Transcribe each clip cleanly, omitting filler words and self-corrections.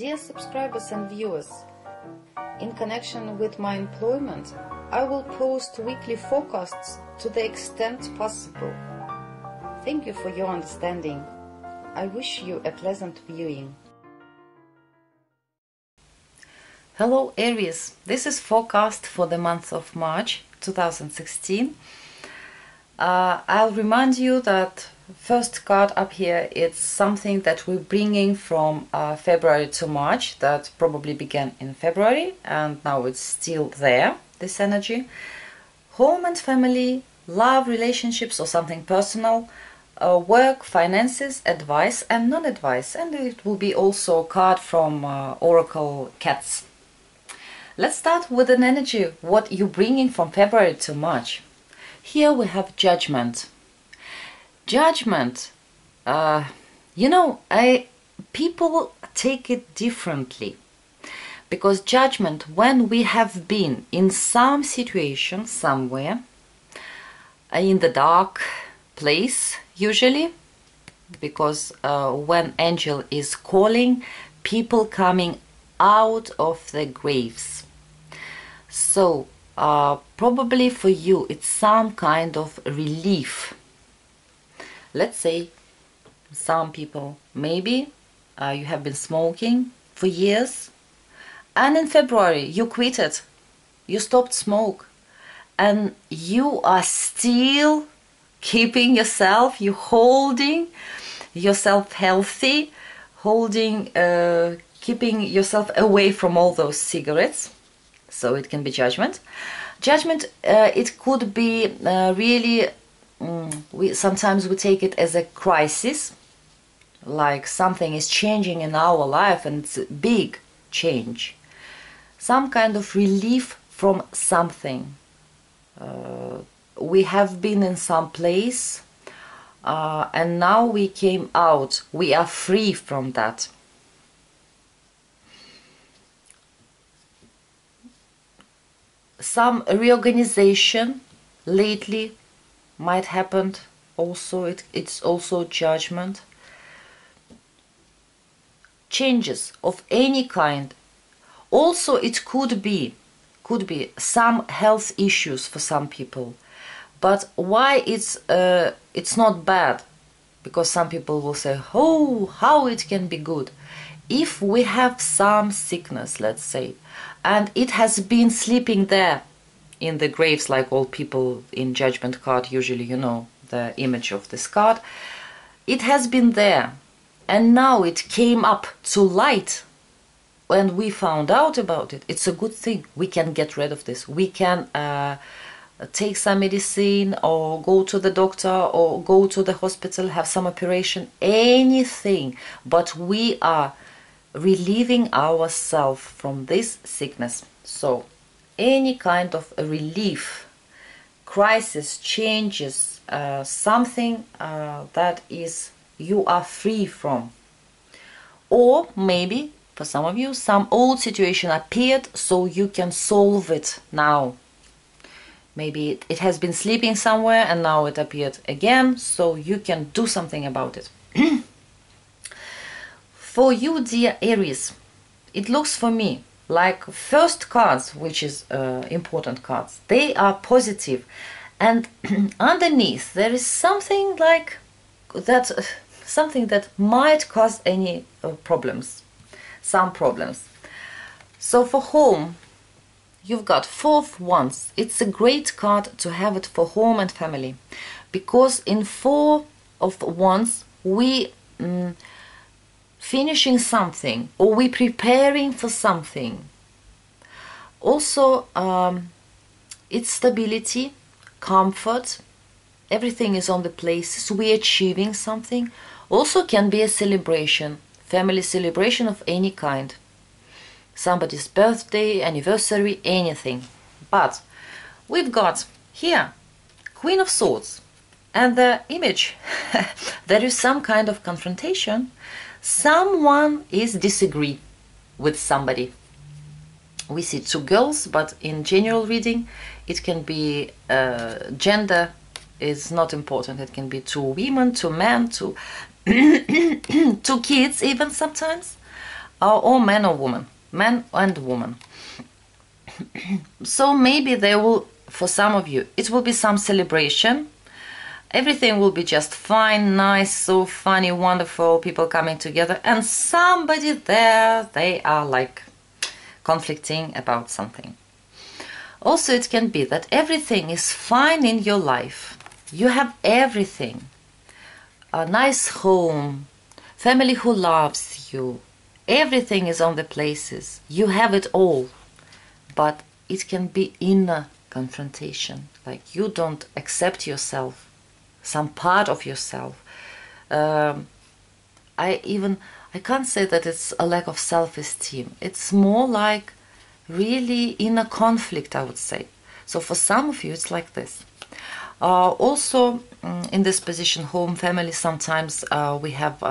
Dear subscribers and viewers, in connection with my employment, I will post weekly forecasts to the extent possible. Thank you for your understanding. I wish you a pleasant viewing. Hello Aries, this is forecast for the month of March 2016. I'll remind you that first card up here, it's something that we're bringing from February to March, that probably began in February and now it's still there, this energy. Home and family, love, relationships or something personal, work, finances, advice and non-advice, and it will be also a card from Oracle Cats. Let's start with an energy, what you're bringing from February to March. Here we have judgment. Judgment, people take it differently, because judgment, when we have been in some situation somewhere in the dark place, usually, because when angel is calling, people coming out of the graves. So probably for you it's some kind of relief. Let's say some people, maybe you have been smoking for years and in February you quit it, you stopped smoke, and you are still keeping yourself, you holding yourself healthy, keeping yourself away from all those cigarettes. So it can be judgment. Judgment, it could be really, sometimes we take it as a crisis, like something is changing in our life and it's a big change. Some kind of relief from something. We have been in some place and now we came out, we are free from that. Some reorganization lately might happen also, it's also judgment. Changes of any kind. Also it could be some health issues for some people. But why it's not bad? Because some people will say, oh, how it can be good. If we have some sickness, let's say, and it has been sleeping there in the graves, like all people in judgment card, usually, you know, the image of this card, it has been there and now it came up to light. When we found out about it, it's a good thing. We can get rid of this. We can take some medicine or go to the doctor or go to the hospital, have some operation, anything, but we are relieving ourselves from this sickness. So any kind of a relief, crisis, changes, something that is you are free from. Or maybe for some of you some old situation appeared, so you can solve it now. Maybe it has been sleeping somewhere and now it appeared again, so you can do something about it. For you, dear Aries, it looks for me like first cards, which is important cards, they are positive, and underneath there is something like that, something that might cause any problems, some problems. So for home, you've got Four of Wands. It's a great card to have it for home and family, because in Four of Wands we finishing something, or we preparing for something. Also it's stability, comfort, everything is on the places, we achieving something. Also can be a celebration, family celebration of any kind, somebody's birthday, anniversary, anything. But we've got here Queen of Swords and the image there is some kind of confrontation. Someone is disagree with somebody. We see two girls, but in general reading it can be gender is not important. It can be two women, two men, two two kids even sometimes. or man or woman, man and woman. So maybe there will, for some of you, it will be some celebration. Everything will be just fine, nice, so funny, wonderful, people coming together, and somebody there, they are like conflicting about something. Also, it can be that everything is fine in your life. You have everything. A nice home, family who loves you, everything is on the places. You have it all. But it can be inner confrontation, like you don't accept yourself, some part of yourself. I can't say that it's a lack of self-esteem. It's more like really inner conflict, I would say. So for some of you, it's like this. Also, in this position, home, family, sometimes we have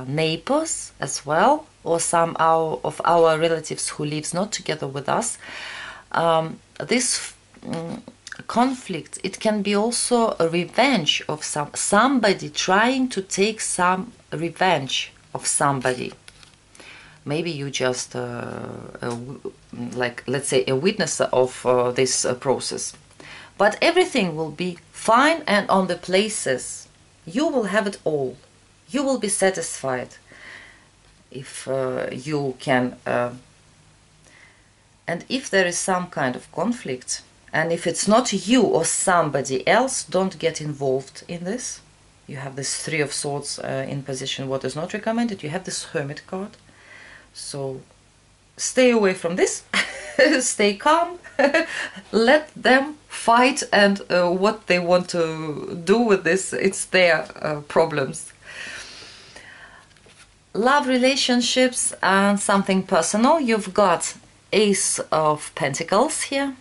neighbors as well, or some of our relatives who lives not together with us. This conflict, it can be also a revenge of somebody trying to take some revenge of somebody. Maybe you just like, let's say, a witness of this process. But everything will be fine and on the places. You will have it all. You will be satisfied if you can. And if there is some kind of conflict, and if it's not you or somebody else, don't get involved in this. You have this Three of Swords in position, what is not recommended. You have this Hermit card. So stay away from this. Stay calm. Let them fight, and what they want to do with this, it's their problems. Love, relationships, and something personal. You've got Ace of Pentacles here.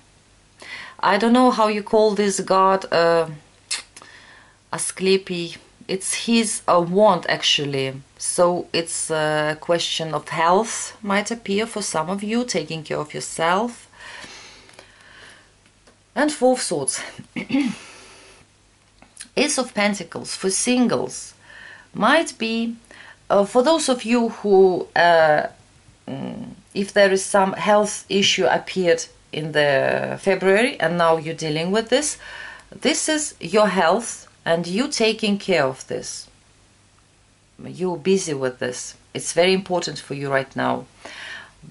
I don't know how you call this god, Asclepi. It's his wand, actually. So it's a question of health, might appear for some of you, taking care of yourself. And Four of Swords. Ace of Pentacles for singles might be for those of you who, if there is some health issue appeared in the February and now you're dealing with this, this is your health and you taking care of this. You're busy with this. It's very important for you right now.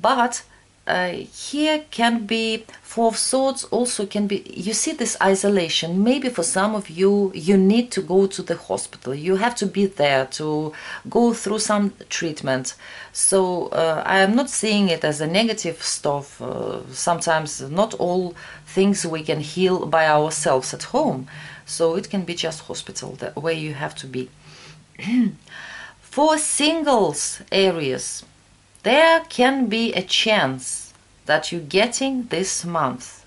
But here can be Four of Swords, also can be, you see this isolation. Maybe for some of you, you need to go to the hospital. You have to be there to go through some treatment. So I am not seeing it as a negative stuff. Sometimes not all things we can heal by ourselves at home. So it can be just hospital, the way you have to be. For singles, Aries, there can be a chance that you're getting this month.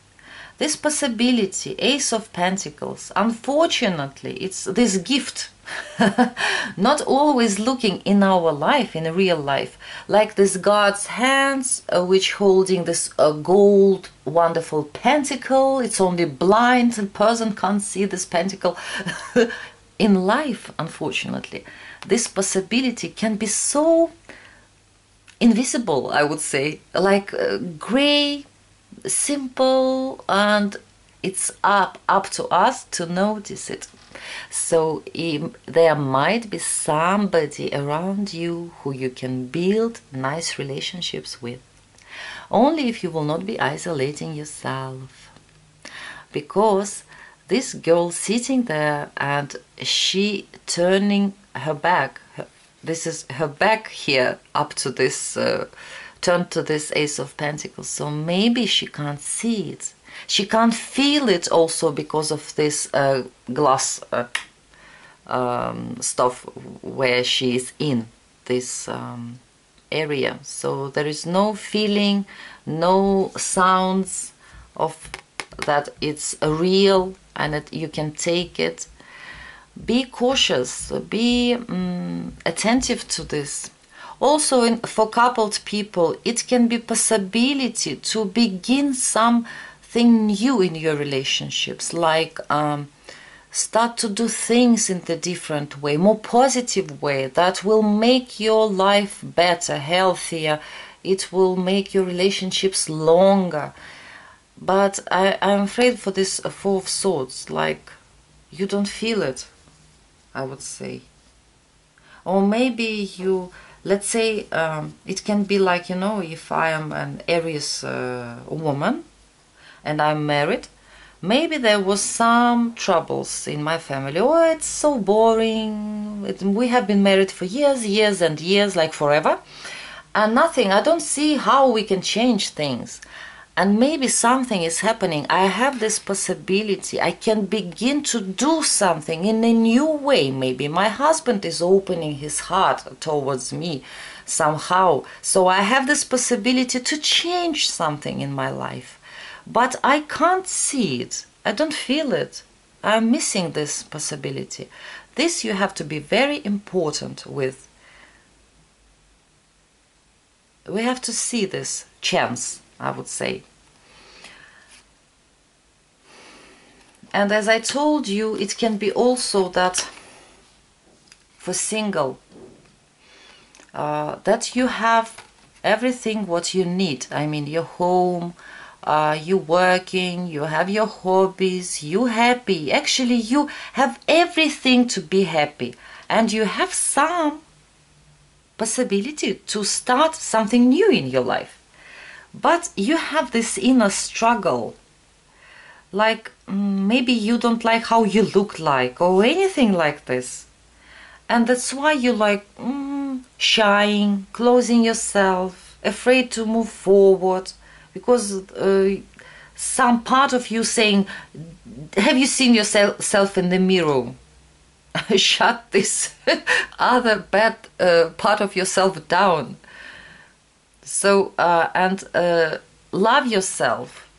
This possibility, Ace of Pentacles, unfortunately, it's this gift. Not always looking in our life, in real life, like this God's hands, which holding this gold, wonderful pentacle. It's only blind and person can't see this pentacle. In life, unfortunately, this possibility can be so invisible, I would say, like gray, simple, and it's up to us to notice it. So there might be somebody around you who you can build nice relationships with, only if you will not be isolating yourself. Because this girl sitting there and she turning her back, this is her back here up to this, turned to this Ace of Pentacles. So maybe she can't see it. She can't feel it also because of this glass stuff where she is in this area. So there is no feeling, no sounds of that it's real and that you can take it. Be cautious, be attentive to this. Also, for coupled people, it can be possibility to begin something new in your relationships, like Start to do things in a different way, more positive way, that will make your life better, healthier. It will make your relationships longer. But I'm afraid for this Four of Swords, like, you don't feel it, I would say. Or maybe you, let's say, it can be like, you know, if I am an Aries woman and I'm married, maybe there was some troubles in my family. Oh, it's so boring. We have been married for years and years, like forever. And nothing, I don't see how we can change things. And maybe something is happening. I have this possibility. I can begin to do something in a new way. Maybe my husband is opening his heart towards me somehow. So I have this possibility to change something in my life. But I can't see it. I don't feel it. I'm missing this possibility. This you have to be very important with. We have to see this chance, I would say. And as I told you, it can be also that for single, that you have everything what you need. I mean, your home, you working, you have your hobbies, you happy. Actually, you have everything to be happy. And you have some possibility to start something new in your life. But you have this inner struggle. Like, maybe you don't like how you look like or anything like this. And that's why you like shying, closing yourself, afraid to move forward. Because some part of you saying, have you seen yourself in the mirror? Shut this other bad part of yourself down. So, love yourself.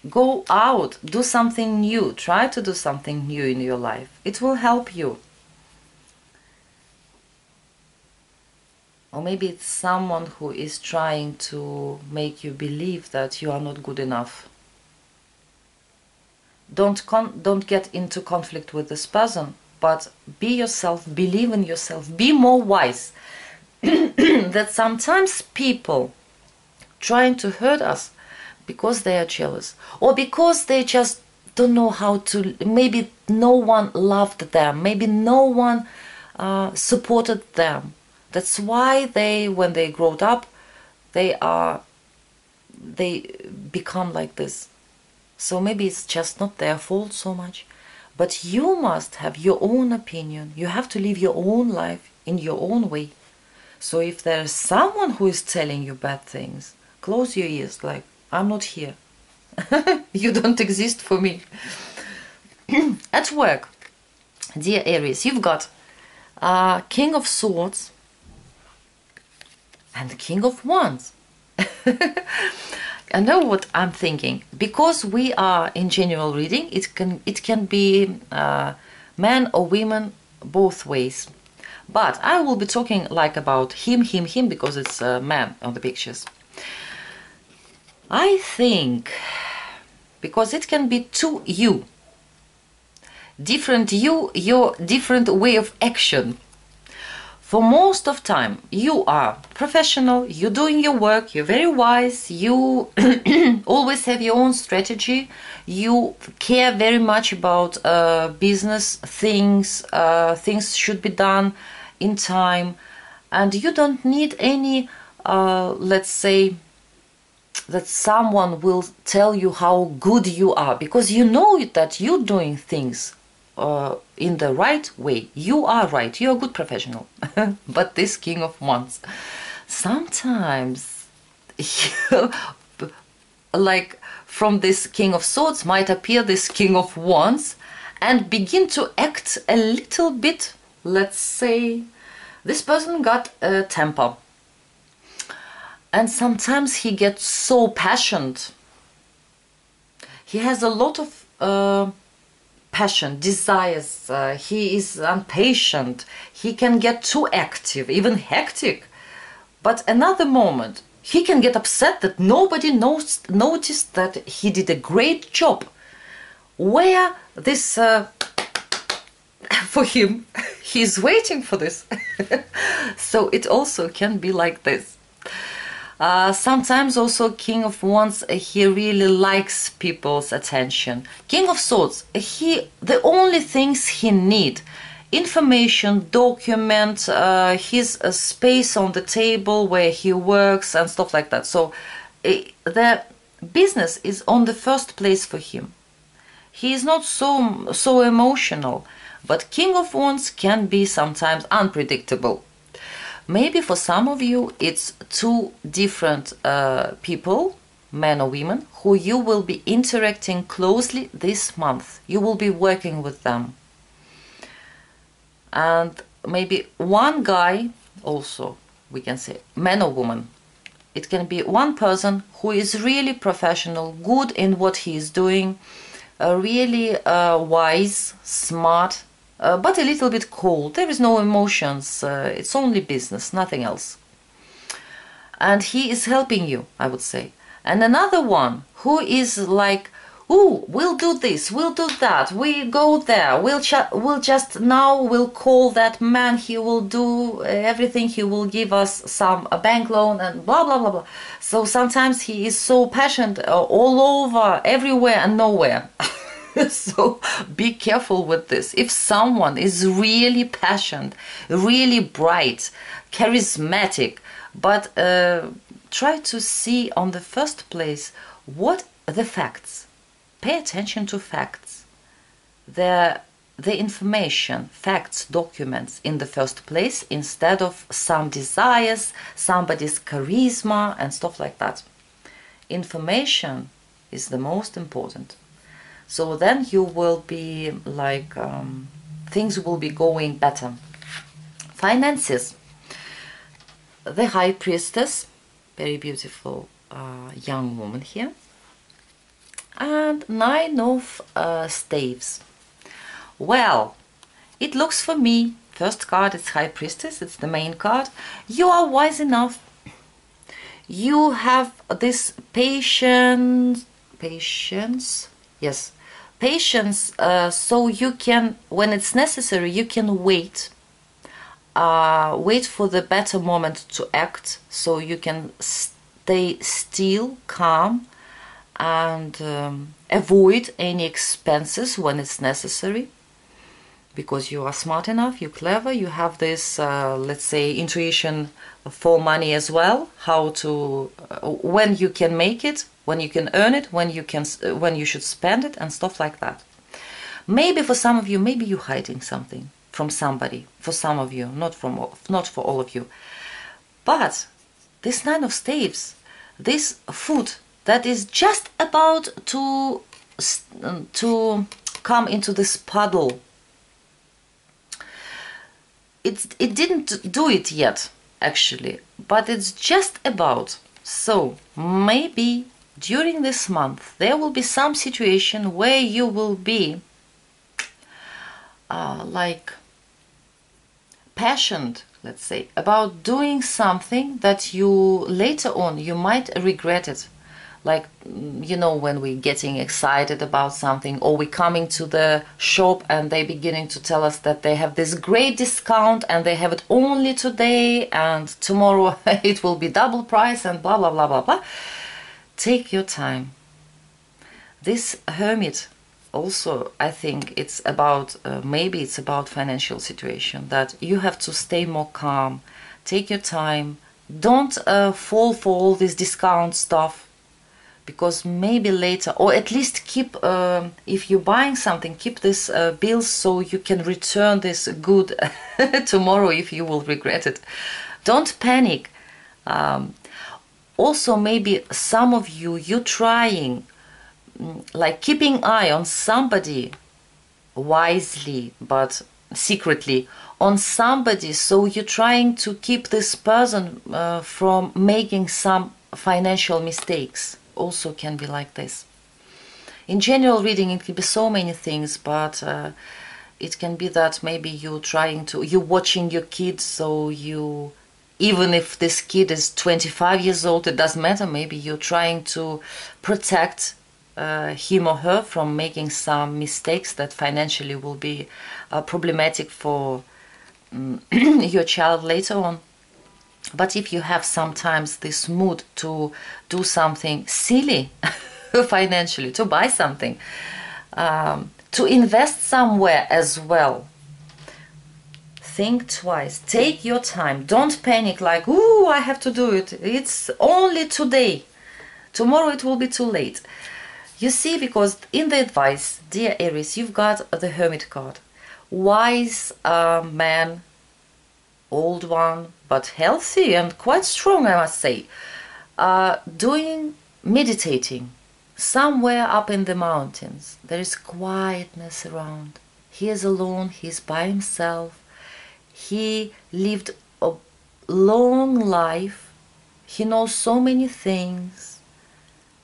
Go out, do something new, try to do something new in your life. It will help you. Or maybe it's someone who is trying to make you believe that you are not good enough. Don't get into conflict with this person, but be yourself, believe in yourself, be more wise. That sometimes people trying to hurt us because they are jealous, or because they just don't know how to, maybe no one loved them, maybe no one supported them. That's why they, when they grow up, they become like this. So maybe it's just not their fault so much. But you must have your own opinion. You have to live your own life in your own way. So if there's someone who is telling you bad things, close your ears, like, I'm not here. You don't exist for me. At work, dear Aries, you've got King of Swords and King of Wands. I know what I'm thinking. Because we are in general reading, it can be man or women both ways. But I will be talking like about him, because it's a man on the pictures. I think, because it can be to you, different you, your different way of action. For most of time, you are professional, you're doing your work, you're very wise, you always have your own strategy, you care very much about business things, things should be done in time, and you don't need any, let's say, that someone will tell you how good you are, because you know that you're doing things in the right way. You are right, you're a good professional. But this King of Wands, sometimes like from this King of Swords might appear this King of Wands and begin to act a little bit, let's say, this person got a temper. And sometimes he gets so passionate. He has a lot of passion, desires. He is impatient. He can get too active, even hectic. But another moment, he can get upset that nobody noticed that he did a great job. Where this for him. He's waiting for this. So it also can be like this. Sometimes also King of Wands, he really likes people's attention. King of Swords, the only things he need, information, document, his space on the table where he works and stuff like that. So the business is on the first place for him. He is not so emotional, but King of Wands can be sometimes unpredictable. Maybe for some of you it's two different people, men or women, who you will be interacting closely this month. You will be working with them. And maybe one guy also, we can say, man or woman. It can be one person who is really professional, good in what he is doing, really wise, smart, but a little bit cold. There is no emotions. It's only business, nothing else. And he is helping you, I would say. And another one who is like, ooh, we'll do this, we'll do that, we go there, we'll call that man, he will do everything, he will give us a bank loan and blah blah blah blah. So sometimes he is so passionate all over, everywhere and nowhere. So be careful with this. If someone is really passionate, really bright, charismatic, but try to see on the first place what the facts. Pay attention to facts, the information, facts, documents in the first place, instead of some desires, somebody's charisma and stuff like that. Information is the most important. So then you will be like, things will be going better. Finances. The High Priestess, very beautiful young woman here. And Nine of Staves. Well, it looks for me, first card is High Priestess, it's the main card. You are wise enough. You have this patience, yes, patience, so you can, when it's necessary, you can wait. Wait for the better moment to act, so you can stay still, calm, and avoid any expenses when it's necessary, because you are smart enough, you're clever, you have this, let's say, intuition for money as well, how to, when you can make it, when you can earn it, when you should spend it, and stuff like that. Maybe for some of you, maybe you're hiding something from somebody, for some of you, not for all of you. But this Nine of Staves, this foot that is just about to come into this puddle. It didn't do it yet, actually, but it's just about. So maybe during this month there will be some situation where you will be like passionate, let's say, about doing something that you later on you might regret it. Like, you know, when we're getting excited about something, or we're coming to the shop and they're beginning to tell us that they have this great discount and they have it only today and tomorrow it will be double price and blah blah blah blah blah. Take your time. This Hermit also, I think it's about, maybe it's about financial situation, that you have to stay more calm, take your time, don't fall for all this discount stuff. Because maybe later, or at least keep, if you're buying something, keep this bills so you can return this good tomorrow if you will regret it. Don't panic. Also, maybe some of you, you're trying, like keeping eye on somebody wisely, but secretly, on somebody. So you're trying to keep this person from making some financial mistakes. Also can be like this. In general reading it can be so many things, but it can be that maybe you're watching your kids, so you, even if this kid is 25 years old, it doesn't matter, maybe you're trying to protect him or her from making some mistakes that financially will be problematic for your child later on. But if you have sometimes this mood to do something silly financially, to buy something, to invest somewhere as well, think twice, take your time, don't panic like, ooh, I have to do it, it's only today, tomorrow it will be too late. You see, because in the advice, dear Aries, you've got the Hermit card. Wise man, old one, but healthy and quite strong, I must say, meditating somewhere up in the mountains. There is quietness around. He is alone, he is by himself. He lived a long life. He knows so many things.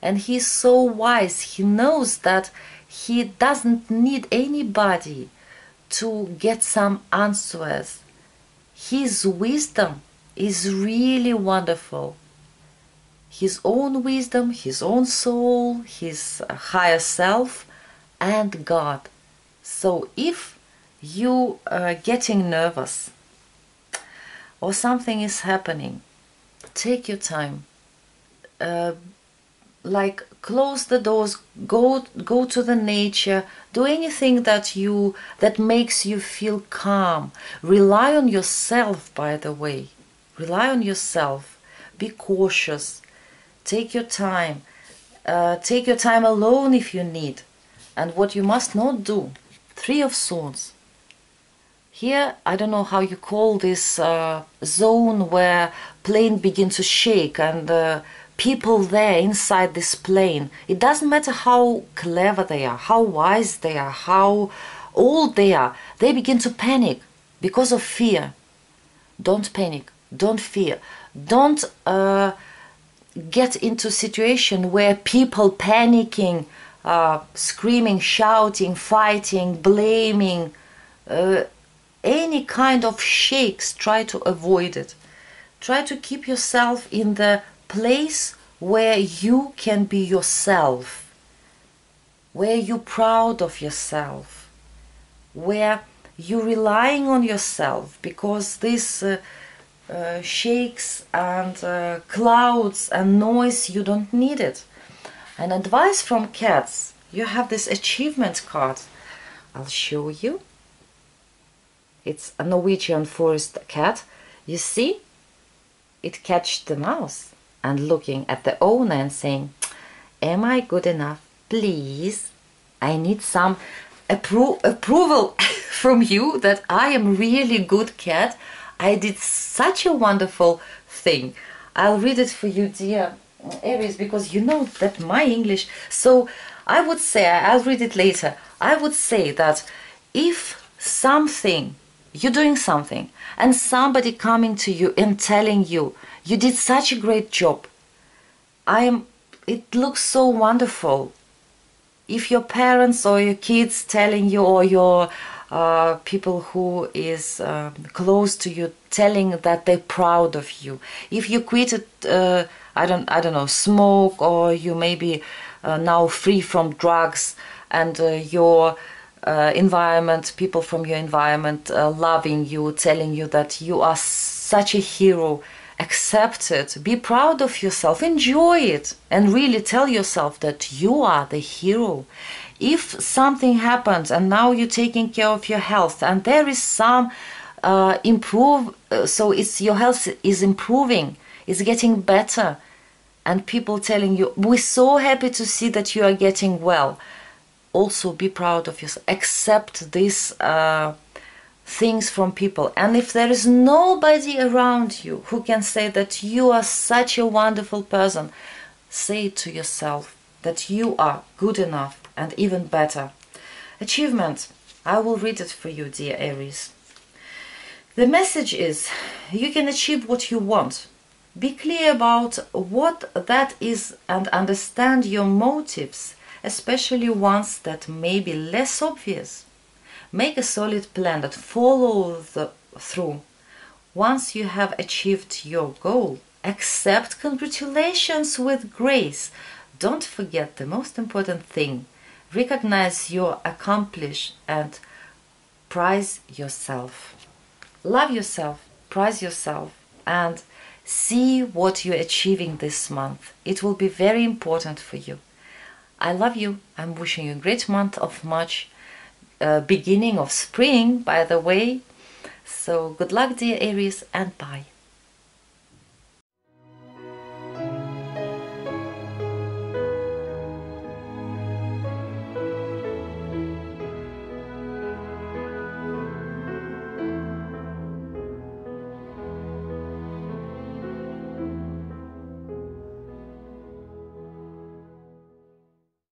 And he's so wise. He knows that he doesn't need anybody to get some answers. His wisdom is really wonderful. His own wisdom, his own soul, his higher self, and God. So if you are getting nervous or something is happening, take your time. Like close the doors, go to the nature, do anything that makes you feel calm. Rely on yourself, by the way. Rely on yourself. Be cautious. Take your time. Take your time alone if you need. And what you must not do, 3 of Swords. Here, I don't know how you call this zone where plane begins to shake and people there inside this plane. It doesn't matter how clever they are, how wise they are, how old they are. They begin to panic because of fear. Don't panic. Don't fear. Don't get into a situation where people panicking, screaming, shouting, fighting, blaming, any kind of shakes. Try to avoid it. Try to keep yourself in the place where you can be yourself, where you're proud of yourself, where you're relying on yourself, because this shakes and clouds and noise, you don't need it. And advice from cats, you have this achievement card. I'll show you. It's a Norwegian forest cat. You see, it catched the mouse and looking at the owner and saying, am I good enough? Please, I need some approval from you that I am really good cat. I did such a wonderful thing. I'll read it for you, dear Aries, because you know that my English. So I would say, I'll read it later. I would say that if you're doing something and somebody coming to you and telling you, you did such a great job, it looks so wonderful. If your parents or your kids telling you, or your people who is close to you telling that they're proud of you. If you quit I don't know, smoke, or you maybe now free from drugs, and your environment, people from your environment loving you, telling you that you are such a hero, accept it, be proud of yourself, enjoy it, and really tell yourself that you are the hero. If something happens and now you're taking care of your health and there is some so your health is improving, it's getting better, and people telling you, we're so happy to see that you are getting well, also be proud of yourself. Accept these things from people. And if there is nobody around you who can say that you are such a wonderful person, say to yourself that you are good enough and even better. Achievement. I will read it for you, dear Aries. The message is, you can achieve what you want. Be clear about what that is and understand your motives, especially ones that may be less obvious. Make a solid plan that follows through. Once you have achieved your goal, accept congratulations with grace. don't forget the most important thing. Recognize your accomplishments and prize yourself. Love yourself, prize yourself, and see what you're achieving this month. It will be very important for you. I love you. I'm wishing you a great month of March, beginning of spring, by the way. So good luck, dear Aries, and bye.